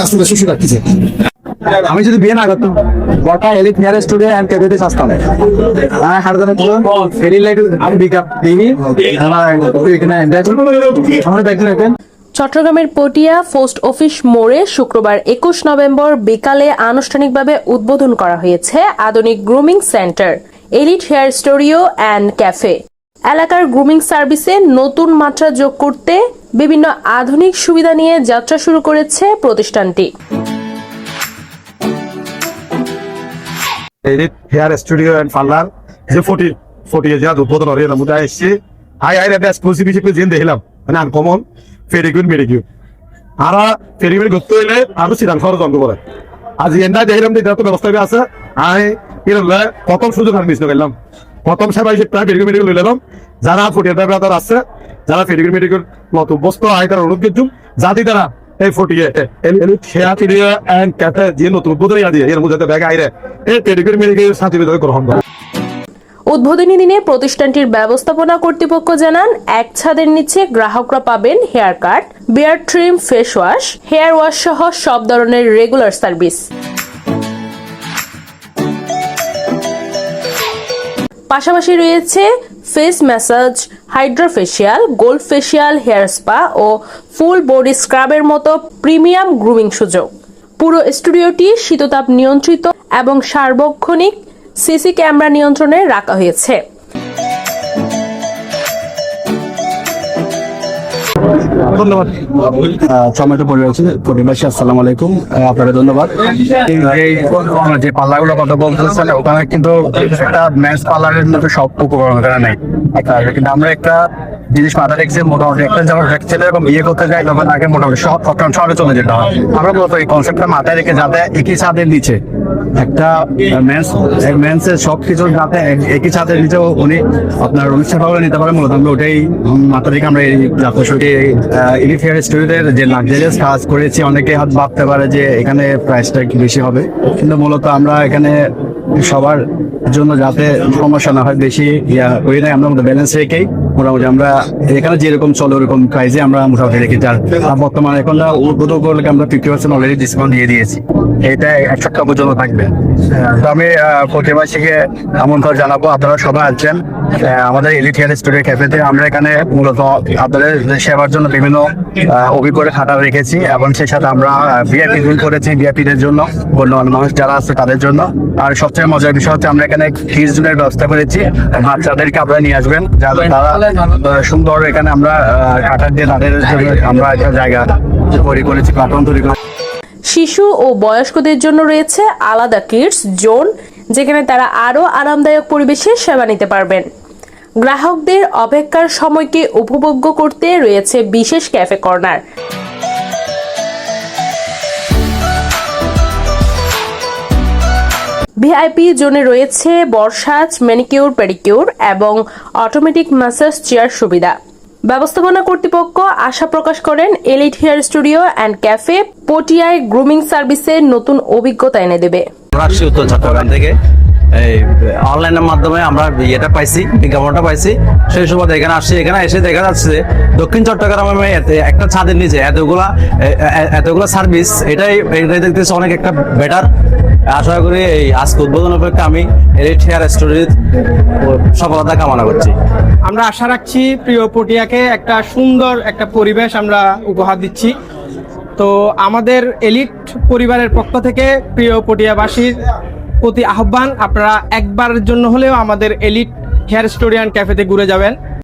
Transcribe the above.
আসলে শিশু রাখতেছে। আমি যদি বিয়ে না করতাম গোটা এলিট হেয়ার স্টুডিও এন্ড ক্যাফেতে আসতাম হারদানে ফেরি লাইট আমি বিকাপ দিই এখানে আমরা দেখেন। চট্টগ্রামের পটিয়া পোস্ট অফিস মোড়ে শুক্রবার 21 নভেম্বর বিকালে আনুষ্ঠানিকভাবে উদ্বোধন করা হয়েছে আধুনিক grooming centre elite hair studio and cafe. এলাকার গ্রুমিং সার্ভিসে নতুন মাত্রা যোগ করতে বিভিন্ন আধুনিক সুবিধা নিয়ে যাত্রা শুরু করেছে প্রতিষ্ঠানটি। Elite hair studio and parlour যে 40 যে উদ্বোধন হয়ে গেলাম ওটা এসেছি হাই এক্সক্লুসিভ হিসেবে যে দেখলাম মানে আনকমন ফেরিগুড মেডিকিউর আর ফেরিগুড করতে হইলে আরো সিদ্ধান খরচ অঙ্ক করে আজ এন্ডা দেখলাম যে তো ব্যবস্থা আছে আই প্রথম সুযোগ আমি মিস করলাম প্রথম সেবা হিসেবে প্রায় ফেরিগুড মেডিকেল লইলাম যারা ফটিয়া ব্রাদার আছে যারা ফেরিগুড মেডিকেল নতুন বস্তু আয় তারা অনুরোধ করছুম জাতি তারা এই ফটিয়া হেয়ার স্টুডিও এন্ড ক্যাফে যে নতুন উদ্বোধন দিয়ে এর মধ্যে ব্যাগ আইরে এই ফেরিগুড মেডিকেল সার্টিফিকেট গ্রহণ করে। উদ্বোধনী দিনে প্রতিষ্ঠানটির ব্যবস্থাপনা কর্তৃপক্ষ জানান এক ছাদের নিচে গ্রাহকরা পাবেন hair cut, beard trim, face wash, hair wash সহ সব ধরনের রেগুলার সার্ভিস। পাশাপাশি রয়েছে face massage, hydra facial, gold facial, hair spa ও ফুল বডি স্ক্রাবের মতো প্রিমিয়াম গ্রুমিং সুযোগ। পুরো স্টুডিওটি শীততাপ নিয়ন্ত্রিত এবং সার্বক্ষণিক সিসি ক্যামেরা নিয়ন্ত্রণে রাখা হয়েছে। ধন্যবাদ টমেটো পরিবেশী আসসালামু আলাইকুম আপনাদের ধন্যবাদ। যে পাল্লাগুলো কথা বলতেছেন ওখানে কিন্তু একটা ম্যাচ পার্লারের মতো সব উপকরণ ওখানে নেই কিন্তু আমরা একটা জিনিস মাথা রেখেছি মোটামুটি একটা যখন ছেলে এরকম বিয়ে করতে যায় তখন আগে মোটামুটি সব শহরে চলে যেতে হয়। আমরা মূলত এই কনসেপ্টটা মাথায় রেখে যাতে একই ছাদের নিচে একটা মেন্সের সবকিছু যাতে একই ছাদের নিচে উনি আপনার অনুষ্ঠান ভাবে নিতে পারে মূলত আমরা ওটাই মাথা রেখে আমরা এই যাত্রা শুরু এলিট হেয়ার স্টুডিওর যে লাক্সারিয়াস কাজ করেছি। অনেকে হয়তো ভাবতে পারে যে এখানে প্রাইসটা একটু বেশি হবে কিন্তু মূলত আমরা এখানে সবার জন্য যাতে সমস্যা না হয় বেশি করি না আমরা ব্যালেন্স রেখেই মোটামুটি আমরা এখানে যেরকম চলো ওরকম প্রাইসে আমরা মোটামুটি রেখেছি। আর বর্তমানে এখন উদ্বোধন করলে আমরা 50% অলরেডি ডিসকাউন্ট দিয়ে দিয়েছি, এটা 1 সপ্তাহ পর্যন্ত থাকবে। তো আমি প্রতিবাসীকে আমন্ত্রণ জানাবো আপনারা সবাই আসছেন আমাদের এলিট হেয়ার স্টুডিও ক্যাফেতে। আমরা এখানে মূলত আপনাদের সেবার জন্য বিভিন্ন অভিজ্ঞতা খাতা রেখেছি এবং সেই সাথে আমরা ভিআইপি রুল করেছি ভিআইপিদের জন্য, অন্য মানুষ যারা আছে তাদের জন্য। আর সবচেয়ে মজার বিষয় হচ্ছে আমরা এখানে ফিজ জোনের ব্যবস্থা করেছি, বাচ্চাদেরকে আপনারা নিয়ে আসবেন যাতে তারা সুন্দর এখানে আমরা কাটার দিয়ে তাদের জন্য আমরা একটা জায়গা তৈরি করেছি, প্ল্যাটফর্ম তৈরি করেছি। শিশু ও বয়স্কদের জন্য রয়েছে আলাদা কিডস জোন যেখানে তারা আরো আরামদায়ক পরিবেশে সেবা নিতে পারবেন। গ্রাহকদের অপেক্ষার সময়কে উপভোগ্য করতে রয়েছে বিশেষ ক্যাফে কর্নার। ভিআইপি জোনে রয়েছে বর্ষাজ, ম্যানিকিউর, পেডিকিউর এবং অটোমেটিক ম্যাসাজ চেয়ার সুবিধা। ব্যবস্থাপনা কর্তৃপক্ষ আশা প্রকাশ করেন elite hair studio and cafe পটিয়ায় গ্রুমিং সার্ভিসের নতুন অভিজ্ঞতা এনে দেবে। উত্তর চট্টগ্রাম থেকে এই অনলাইনের মাধ্যমে আমরা এটা পাইছি, বিজ্ঞাপনটা পাইছি, সেই সময় এখানে আসছি। এখানে এসে দেখা যাচ্ছে দক্ষিণ চট্টগ্রামে একটা ছাদের নিচে এতগুলো সার্ভিস, এটাই দেখতেছি অনেক একটা বেটার। আশা করি এই আজকে উদ্বোধন উপলক্ষে আমি এলিট হেয়ার স্টুডিওর সফলতা কামনা করছি। আমরা আশা রাখছি প্রিয় পটিয়াকে একটা সুন্দর একটা পরিবেশ আমরা উপহার দিচ্ছি। তো আমাদের এলিট পরিবারের পক্ষ থেকে প্রিয় পটিয়াবাসীর প্রতি আহ্বান, আপনারা একবারের জন্য হলেও আমাদের এলিট হেয়ার স্টুডিও অ্যান্ড ক্যাফেতে ঘুরে যাবেন।